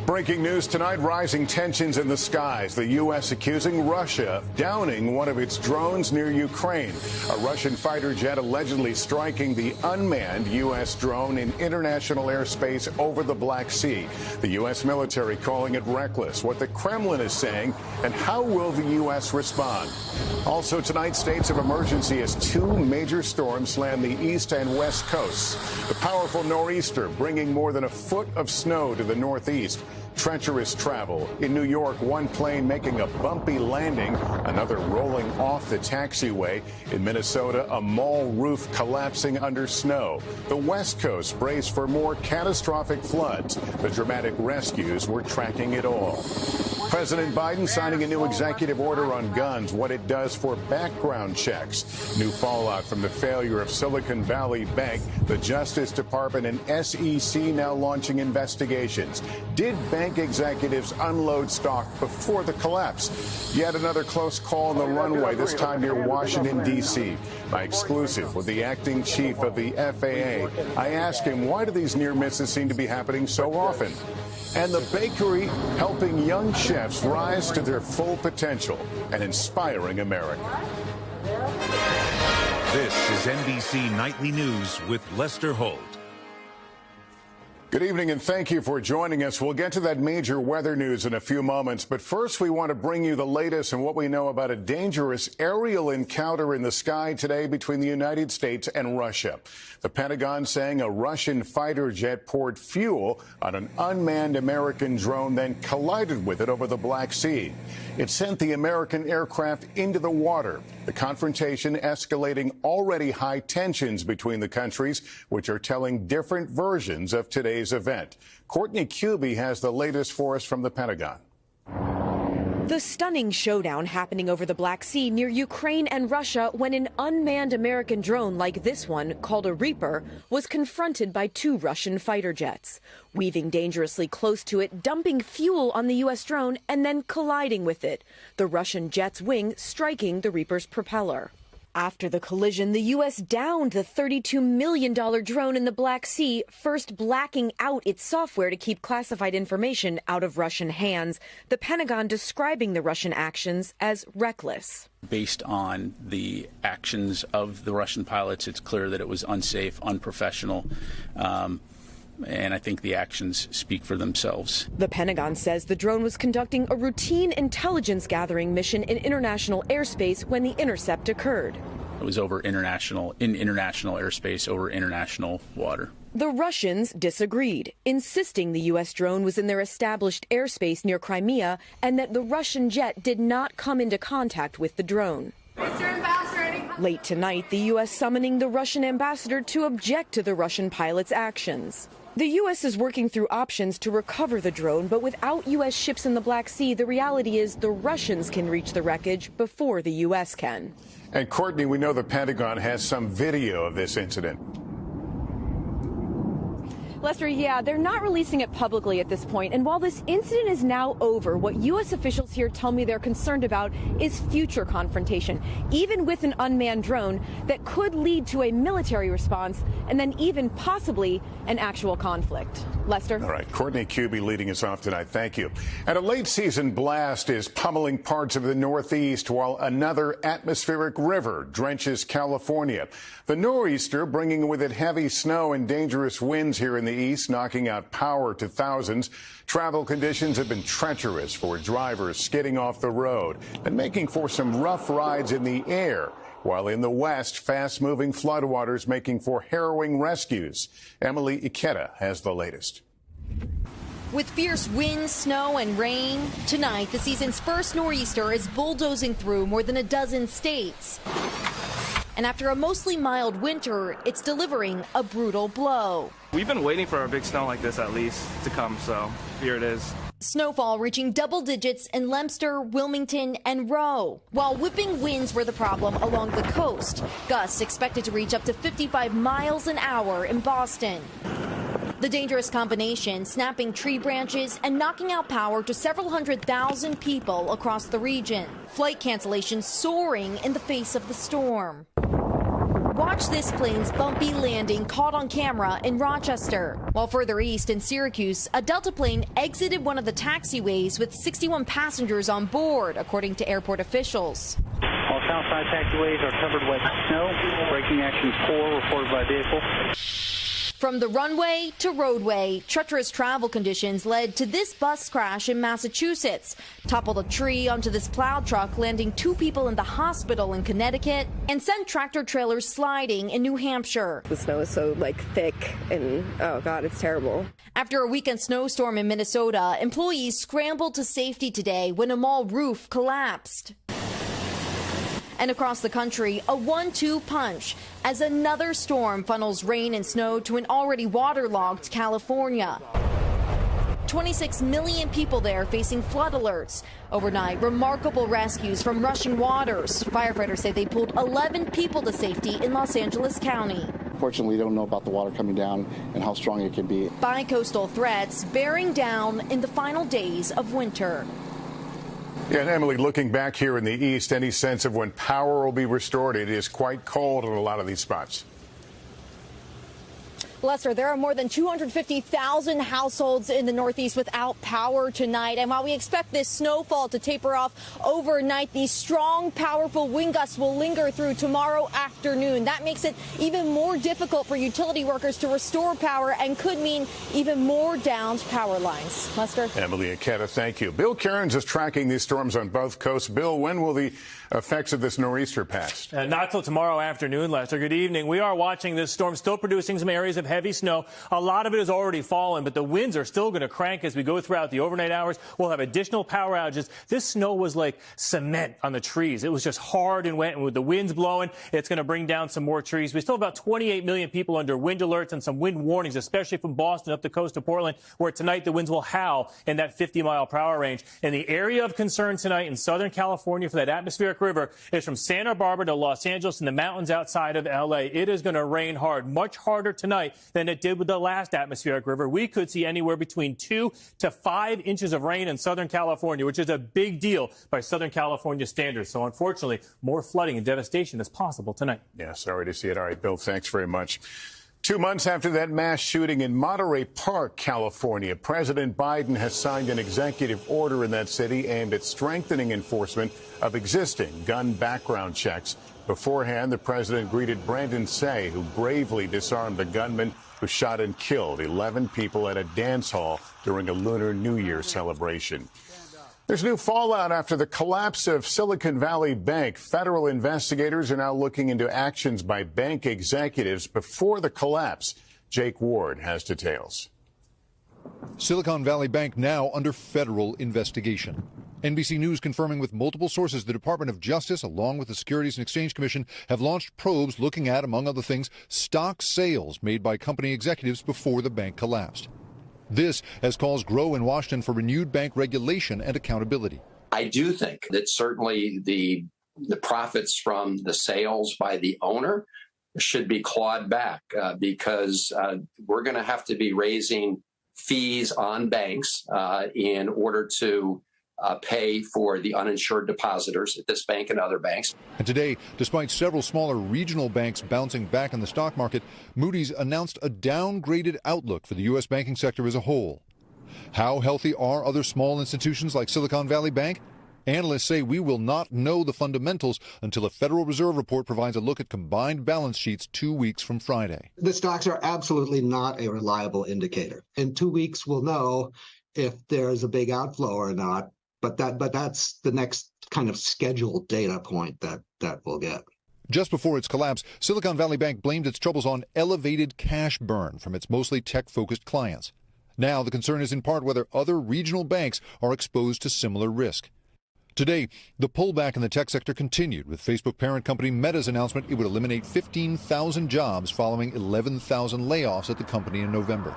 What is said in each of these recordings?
Breaking news tonight, rising tensions in the skies. The U.S. accusing Russia of downing one of its drones near Ukraine. A Russian fighter jet allegedly striking the unmanned U.S. drone in international airspace over the Black Sea. The U.S. military calling it reckless. What the Kremlin is saying and how will the U.S. respond? Also tonight, states of emergency as two major storms slam the east and west coasts. The powerful nor'easter bringing more than a foot of snow to the northeast. Treacherous travel. In New York, one plane making a bumpy landing, another rolling off the taxiway. In Minnesota, a mall roof collapsing under snow. The West Coast braced for more catastrophic floods. The dramatic rescues were tracking it all. President Biden signing a new executive order on guns, what it does for background checks. New fallout from the failure of Silicon Valley Bank. The Justice Department and SEC now launching investigations. Did bank executives unload stock before the collapse? Yet another close call on the runway, this time near Washington, D.C. My exclusive with the acting chief of the FAA. I asked him, why do these near misses seem to be happening so often? And the bakery helping young chefs rise to their full potential and inspiring America. This is NBC Nightly News with Lester Holt. Good evening and thank you for joining us. We'll get to that major weather news in a few moments, but first we want to bring you the latest on what we know about a dangerous aerial encounter in the sky today between the United States and Russia. The Pentagon saying a Russian fighter jet poured fuel on an unmanned American drone, then collided with it over the Black Sea. It sent the American aircraft into the water. The confrontation escalating already high tensions between the countries, which are telling different versions of today's event. Courtney Kuby has the latest for us from the Pentagon. The stunning showdown happening over the Black Sea near Ukraine and Russia when an unmanned American drone like this one, called a Reaper, was confronted by two Russian fighter jets, weaving dangerously close to it, dumping fuel on the U.S. drone and then colliding with it, the Russian jet's wing striking the Reaper's propeller. After the collision, the U.S. downed the $32 million drone in the Black Sea, first blacking out its software to keep classified information out of Russian hands, the Pentagon describing the Russian actions as reckless. Based on the actions of the Russian pilots, it's clear that it was unsafe, unprofessional. And I think the actions speak for themselves. The Pentagon says the drone was conducting a routine intelligence gathering mission in international airspace when the intercept occurred. It was in international airspace, over international water. The Russians disagreed, insisting the U.S. drone was in their established airspace near Crimea and that the Russian jet did not come into contact with the drone. Mr. Ambassador, late tonight, the U.S. summoning the Russian ambassador to object to the Russian pilot's actions. The U.S. is working through options to recover the drone, but without U.S. ships in the Black Sea, the reality is the Russians can reach the wreckage before the U.S. can. And Courtney, we know the Pentagon has some video of this incident. Lester, yeah, they're not releasing it publicly at this point. And while this incident is now over, what U.S. officials here tell me they're concerned about is future confrontation, even with an unmanned drone that could lead to a military response and then even possibly an actual conflict. Lester? All right, Courtney Kuby leading us off tonight. Thank you. And a late season blast is pummeling parts of the Northeast while another atmospheric river drenches California. The nor'easter bringing with it heavy snow and dangerous winds here in the east, knocking out power to thousands. Travel conditions have been treacherous for drivers skidding off the road and making for some rough rides in the air. While in the west, fast-moving floodwaters making for harrowing rescues. Emily Ikeda has the latest. With fierce winds, snow, and rain, tonight the season's first nor'easter is bulldozing through more than a dozen states. And after a mostly mild winter, it's delivering a brutal blow. We've been waiting for a big snow like this at least to come, so here it is. Snowfall reaching double digits in Leicester, Wilmington, and Rowe, while whipping winds were the problem along the coast. Gusts expected to reach up to 55 miles an hour in Boston. The dangerous combination snapping tree branches and knocking out power to several 100,000 people across the region. Flight cancellations soaring in the face of the storm. Watch this plane's bumpy landing caught on camera in Rochester. While further east in Syracuse, a Delta plane exited one of the taxiways with 61 passengers on board, according to airport officials. All southside taxiways are covered with snow. Braking actions poor, reported by vehicle. From the runway to roadway, treacherous travel conditions led to this bus crash in Massachusetts. Toppled a tree onto this plow truck, landing 2 people in the hospital in Connecticut, and sent tractor trailers sliding in New Hampshire. The snow is so thick and oh God, it's terrible. After a weekend snowstorm in Minnesota, employees scrambled to safety today when a mall roof collapsed. And across the country, a 1-2 punch as another storm funnels rain and snow to an already waterlogged California. 26 million people there facing flood alerts. Overnight, remarkable rescues from rushing waters. Firefighters say they pulled 11 people to safety in Los Angeles County. Unfortunately, we don't know about the water coming down and how strong it can be. Bi-coastal threats bearing down in the final days of winter. Yeah, and Emily, looking back here in the east, any sense of when power will be restored? It is quite cold in a lot of these spots. Lester, there are more than 250,000 households in the Northeast without power tonight. And while we expect this snowfall to taper off overnight, these strong, powerful wind gusts will linger through tomorrow afternoon. That makes it even more difficult for utility workers to restore power and could mean even more downed power lines. Lester? Emily Aketa, thank you. Bill Cairns is tracking these storms on both coasts. Bill, when will the effects of this nor'easter pass? Not till tomorrow afternoon, Lester. Good evening. We are watching this storm still producing some areas of heavy snow. A lot of it has already fallen, but the winds are still going to crank as we go throughout the overnight hours. We'll have additional power outages. This snow was like cement on the trees. It was just hard and wet, and with the winds blowing, it's going to bring down some more trees. We still have about 28 million people under wind alerts and some wind warnings, especially from Boston up the coast of Portland, where tonight the winds will howl in that 50-mile-per-hour range. And the area of concern tonight in Southern California for that atmospheric river is from Santa Barbara to Los Angeles and the mountains outside of L.A. It is going to rain hard, much harder tonight than it did with the last atmospheric river. We could see anywhere between 2 to 5 inches of rain in Southern California, which is a big deal by Southern California standards. So unfortunately, more flooding and devastation is possible tonight. Yeah, sorry to see it. All right, Bill, thanks very much. 2 months after that mass shooting in Monterey Park, California, President Biden has signed an executive order in that city aimed at strengthening enforcement of existing gun background checks. Beforehand, the president greeted Brandon Say, who bravely disarmed the gunman who shot and killed 11 people at a dance hall during a Lunar New Year celebration. There's new fallout after the collapse of Silicon Valley Bank. Federal investigators are now looking into actions by bank executives before the collapse. Jake Ward has details. Silicon Valley Bank now under federal investigation. NBC News confirming with multiple sources the Department of Justice, along with the Securities and Exchange Commission, have launched probes looking at, among other things, stock sales made by company executives before the bank collapsed. This as calls grow in Washington for renewed bank regulation and accountability. I do think that certainly the profits from the sales by the owner should be clawed back because we're going to have to be raising fees on banks in order to pay for the uninsured depositors at this bank and other banks. And today, despite several smaller regional banks bouncing back in the stock market, Moody's announced a downgraded outlook for the U.S. banking sector as a whole. How healthy are other small institutions like Silicon Valley Bank? Analysts say we will not know the fundamentals until a Federal Reserve report provides a look at combined balance sheets 2 weeks from Friday. The stocks are absolutely not a reliable indicator. In 2 weeks, we'll know if there's a big outflow or not. But that's the next kind of scheduled data point that we'll get. Just before its collapse, Silicon Valley Bank blamed its troubles on elevated cash burn from its mostly tech-focused clients. Now the concern is in part whether other regional banks are exposed to similar risk. Today, the pullback in the tech sector continued with Facebook parent company Meta's announcement it would eliminate 15,000 jobs following 11,000 layoffs at the company in November.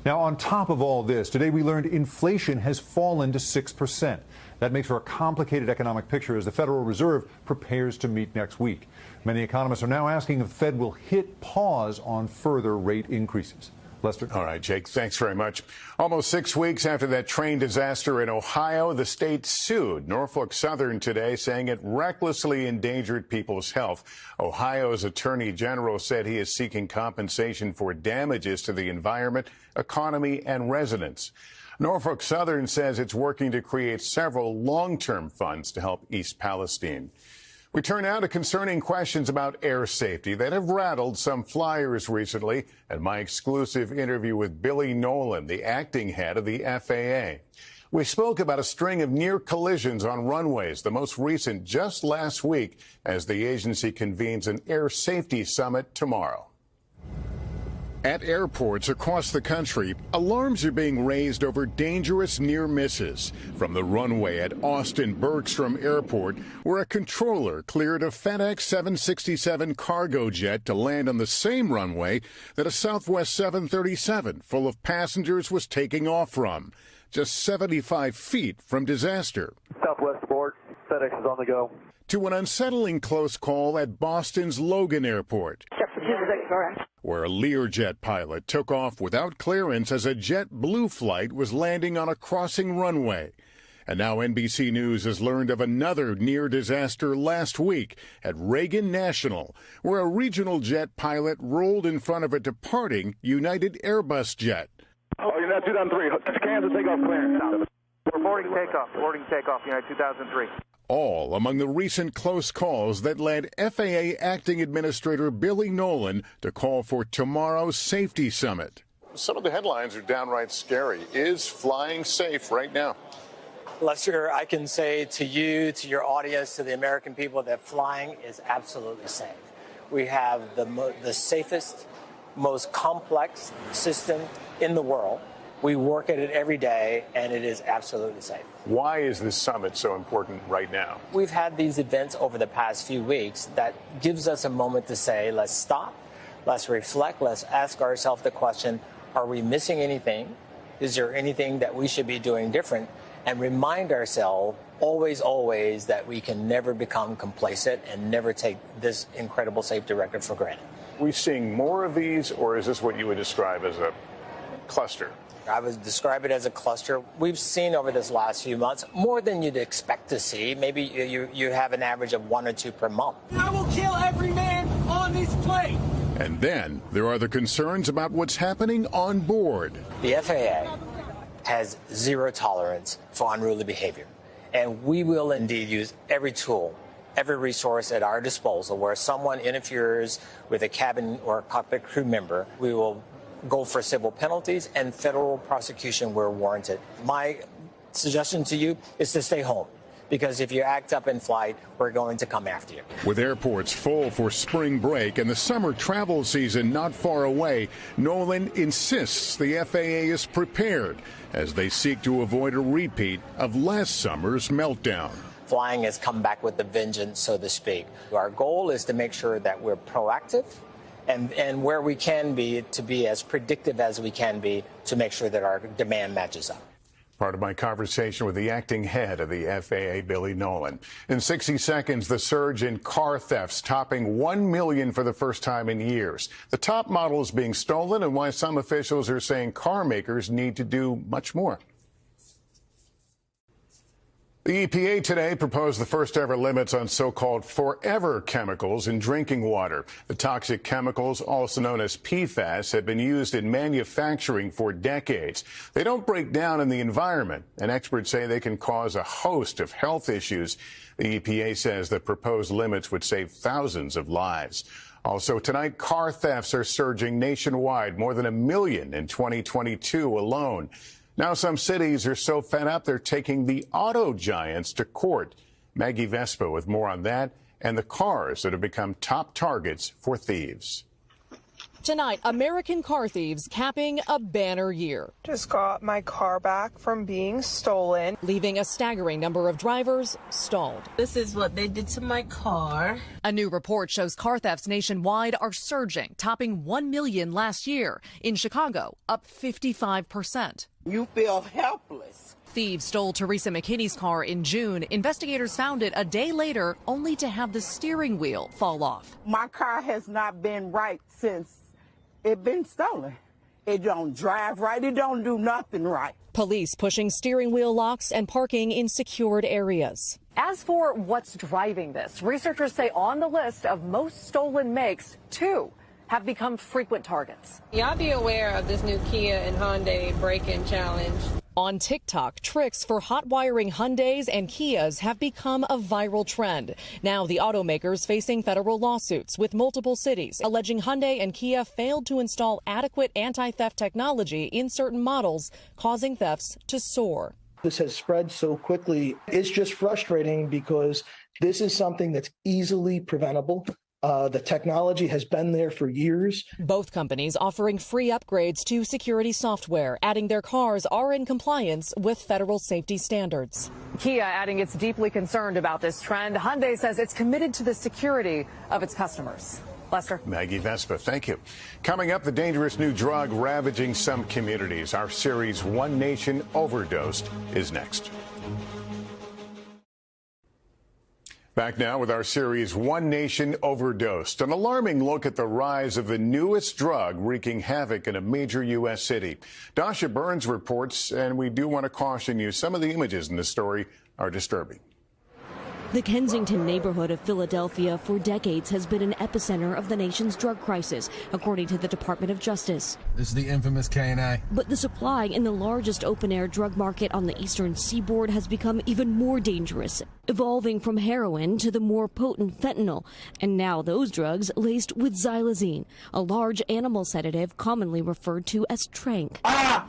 Now, on top of all this, today we learned inflation has fallen to 6%. That makes for a complicated economic picture as the Federal Reserve prepares to meet next week. Many economists are now asking if the Fed will hit pause on further rate increases. Lester? All right, Jake, thanks very much. Almost 6 weeks after that train disaster in Ohio, the state sued Norfolk Southern today, saying it recklessly endangered people's health. Ohio's attorney general said he is seeking compensation for damages to the environment, economy, and residents. Norfolk Southern says it's working to create several long-term funds to help East Palestine. We turn now to concerning questions about air safety that have rattled some flyers recently, and my exclusive interview with Billy Nolan, the acting head of the FAA. We spoke about a string of near collisions on runways, the most recent just last week, as the agency convenes an air safety summit tomorrow. At airports across the country, alarms are being raised over dangerous near misses. From the runway at Austin Bergstrom Airport, where a controller cleared a FedEx 767 cargo jet to land on the same runway that a Southwest 737 full of passengers was taking off from, just 75 feet from disaster. Southwest aboard, FedEx is on the go. To an unsettling close call at Boston's Logan Airport, where a Learjet pilot took off without clearance as a JetBlue flight was landing on a crossing runway. And now NBC News has learned of another near disaster last week at Reagan National, where a regional jet pilot rolled in front of a departing United Airbus jet. Oh, United 2003, Kansas takeoff clearance. We're boarding takeoff, United 2003. All among the recent close calls that led FAA Acting Administrator Billy Nolan to call for tomorrow's safety summit. Some of the headlines are downright scary. Is flying safe right now? Lester, I can say to you, to your audience, to the American people, that flying is absolutely safe. We have the safest, most complex system in the world. We work at it every day, and it is absolutely safe. Why is this summit so important right now? We've had these events over the past few weeks that gives us a moment to say, let's stop, let's reflect, let's ask ourselves the question, are we missing anything? Is there anything that we should be doing different? And remind ourselves always that we can never become complacent and never take this incredible safety record for granted. Are we seeing more of these, or is this what you would describe as a cluster? I would describe it as a cluster. We've seen over this last few months more than you'd expect to see. Maybe you have an average of 1 or 2 per month. I will kill every man on this plane. And then there are the concerns about what's happening on board. The FAA has zero tolerance for unruly behavior, and we will indeed use every tool, every resource at our disposal where someone interferes with a cabin or cockpit crew member. We will go for civil penalties and federal prosecution where warranted. My suggestion to you is to stay home, because if you act up in flight, we're going to come after you. With airports full for spring break and the summer travel season not far away, Nolan insists the FAA is prepared as they seek to avoid a repeat of last summer's meltdown. Flying has come back with a vengeance, so to speak. Our goal is to make sure that we're proactive and where we can be, to be as predictive as we can be to make sure that our demand matches up. Part of my conversation with the acting head of the FAA, Billy Nolan. In 60 seconds, the surge in car thefts topping 1 million for the first time in years. The top model is being stolen, and why some officials are saying car makers need to do much more. The EPA today proposed the first ever limits on so-called forever chemicals in drinking water. The toxic chemicals, also known as PFAS, have been used in manufacturing for decades. They don't break down in the environment, and experts say they can cause a host of health issues. The EPA says the proposed limits would save thousands of lives. Also tonight, car thefts are surging nationwide, more than 1 million in 2022 alone. Now some cities are so fed up they're taking the auto giants to court. Maggie Vespa with more on that and the cars that have become top targets for thieves. Tonight, American car thieves capping a banner year. Just got my car back from being stolen, leaving a staggering number of drivers stalled. This is what they did to my car. A new report shows car thefts nationwide are surging, topping 1 million last year. In Chicago, up 55%. You feel helpless. Thieves stole Teresa McKinney's car in June. Investigators found it a day later, only to have the steering wheel fall off. My car has not been right since it's been stolen. It don't drive right. It don't do nothing right. Police pushing steering wheel locks and parking in secured areas. As for what's driving this, researchers say on the list of most stolen makes, 2 have become frequent targets. Y'all be aware of this new Kia and Hyundai break-in challenge. On TikTok, tricks for hot wiring Hyundais and Kias have become a viral trend. Now the automakers facing federal lawsuits with multiple cities alleging Hyundai and Kia failed to install adequate anti-theft technology in certain models, causing thefts to soar. This has spread so quickly. It's just frustrating because this is something that's easily preventable. The technology has been there for years. Both companies offering free upgrades to security software, adding their cars are in compliance with federal safety standards. Kia adding it's deeply concerned about this trend. Hyundai says it's committed to the security of its customers. Lester. Maggie Vespa, thank you. Coming up, the dangerous new drug ravaging some communities. Our series, One Nation Overdosed, is next. Back now with our series, One Nation Overdosed, an alarming look at the rise of the newest drug wreaking havoc in a major U.S. city. Dasha Burns reports, and we do want to caution you, some of the images in this story are disturbing. The Kensington neighborhood of Philadelphia for decades has been an epicenter of the nation's drug crisis, according to the Department of Justice. This is the infamous K&I. But the supply in the largest open-air drug market on the eastern seaboard has become even more dangerous, evolving from heroin to the more potent fentanyl. And now those drugs laced with xylazine, a large animal sedative commonly referred to as trank.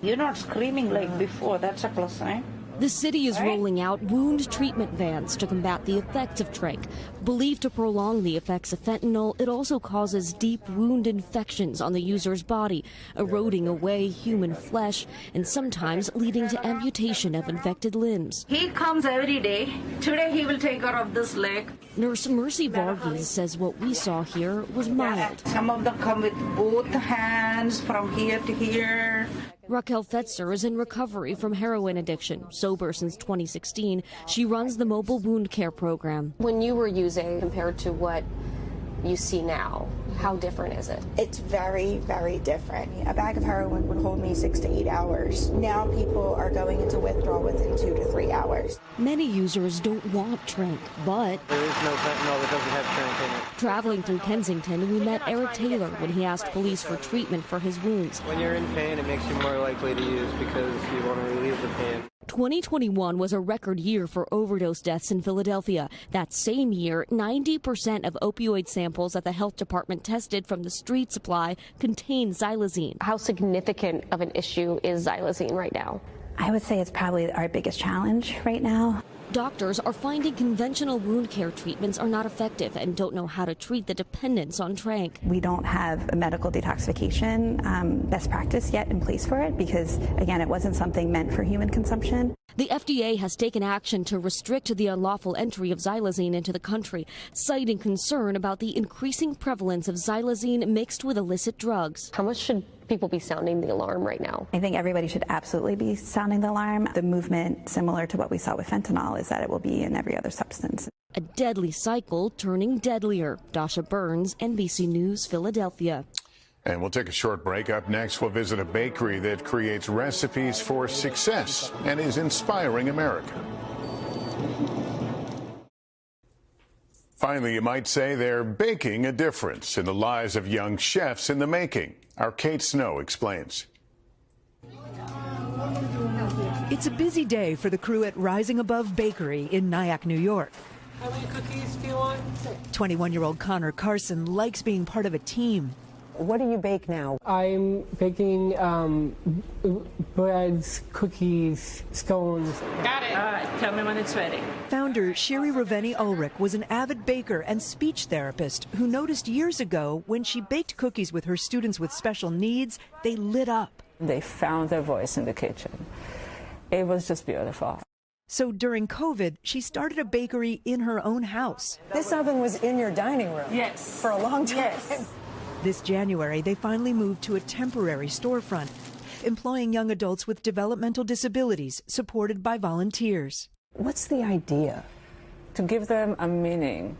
You're not screaming like before. That's a plus sign. The city is rolling out wound treatment vans to combat the effects of trank. Believed to prolong the effects of fentanyl, it also causes deep wound infections on the user's body, eroding away human flesh and sometimes leading to amputation of infected limbs. He comes every day. Today he will take care of this leg. Nurse Mercy Varghese says what we saw here was mild. Some of them come with both hands from here to here. Raquel Fetzer is in recovery from heroin addiction. Sober since 2016, she runs the mobile wound care program. When you were using compared to what you see now, how different is it? It's very, very different. A bag of heroin would hold me 6 to 8 hours. Now people are going into withdrawal within 2 to 3 hours. Many users don't want trank, but there is no fentanyl that doesn't have trank in it. Traveling through Kensington, we met Eric Taylor when he asked police for treatment for his wounds. When you're in pain, it makes you more likely to use because you want to relieve the pain. 2021 was a record year for overdose deaths in Philadelphia. That same year, 90% of opioid samples that the health department tested from the street supply contained xylazine. How significant of an issue is xylazine right now? I would say it's probably our biggest challenge right now. Doctors are finding conventional wound care treatments are not effective and don't know how to treat the dependence on trank. We don't have a medical detoxification best practice yet in place for it because, again, it wasn't something meant for human consumption. The FDA has taken action to restrict the unlawful entry of xylazine into the country, citing concern about the increasing prevalence of xylazine mixed with illicit drugs. How much should people be sounding the alarm right now? I think everybody should absolutely be sounding the alarm. The movement, similar to what we saw with fentanyl, is that it will be in every other substance. A deadly cycle turning deadlier. Dasha Burns, NBC News, Philadelphia. And we'll take a short break. Up next, we'll visit a bakery that creates recipes for success and is inspiring America. Finally, you might say they're baking a difference in the lives of young chefs in the making. Our Kate Snow explains. It's a busy day for the crew at Rising Above Bakery in Nyack, New York. How many cookies do you want? 21-year-old Connor Carson likes being part of a team. What do you bake now? I'm baking breads, cookies, scones. Got it. All right, tell me when it's ready. Founder Sherry Raveni Ulrich was an avid baker and speech therapist who noticed years ago when she baked cookies with her students with special needs, they lit up. They found their voice in the kitchen. It was just beautiful. So during COVID, she started a bakery in her own house. This oven was in your dining room? Yes. For a long time? Yes. This January, they finally moved to a temporary storefront, employing young adults with developmental disabilities, supported by volunteers. What's the idea? To give them a meaning,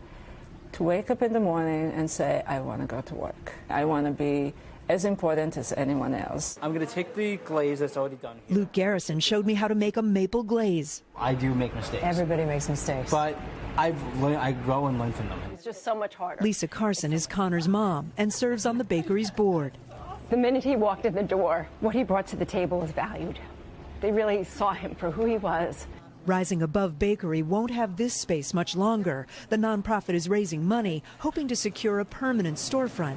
to wake up in the morning and say, I want to go to work. I want to be as important as anyone else. I'm going to take the glaze that's already done here. Luke Garrison showed me how to make a maple glaze. I do make mistakes. Everybody makes mistakes. But I grow and learn from them. It's just so much harder. Lisa Carson is Connor's mom and serves on the bakery's board. The minute he walked in the door, what he brought to the table was valued. They really saw him for who he was. Rising Above Bakery won't have this space much longer. The nonprofit is raising money, hoping to secure a permanent storefront.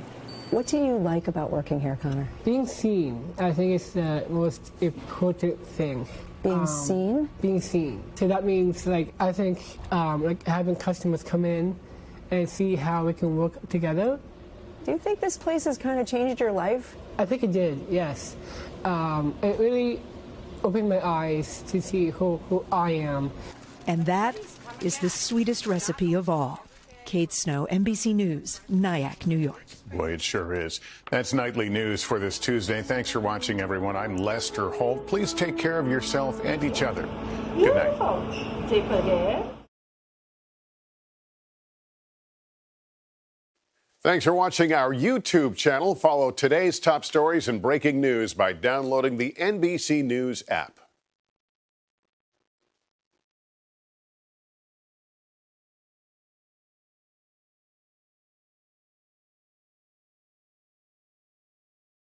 What do you like about working here, Connor? Being seen, I think, is the most important thing. Being seen? Being seen. So that means, I think, having customers come in and see how we can work together. Do you think this place has kind of changed your life? I think it did, yes. It really opened my eyes to see who I am. And that is the sweetest recipe of all. Kate Snow, NBC News, Nyack, New York. Boy, it sure is. That's Nightly News for this Tuesday. Thanks for watching, everyone. I'm Lester Holt. Please take care of yourself and each other. Good night. Take care. Thanks for watching our YouTube channel. Follow today's top stories and breaking news by downloading the NBC News app.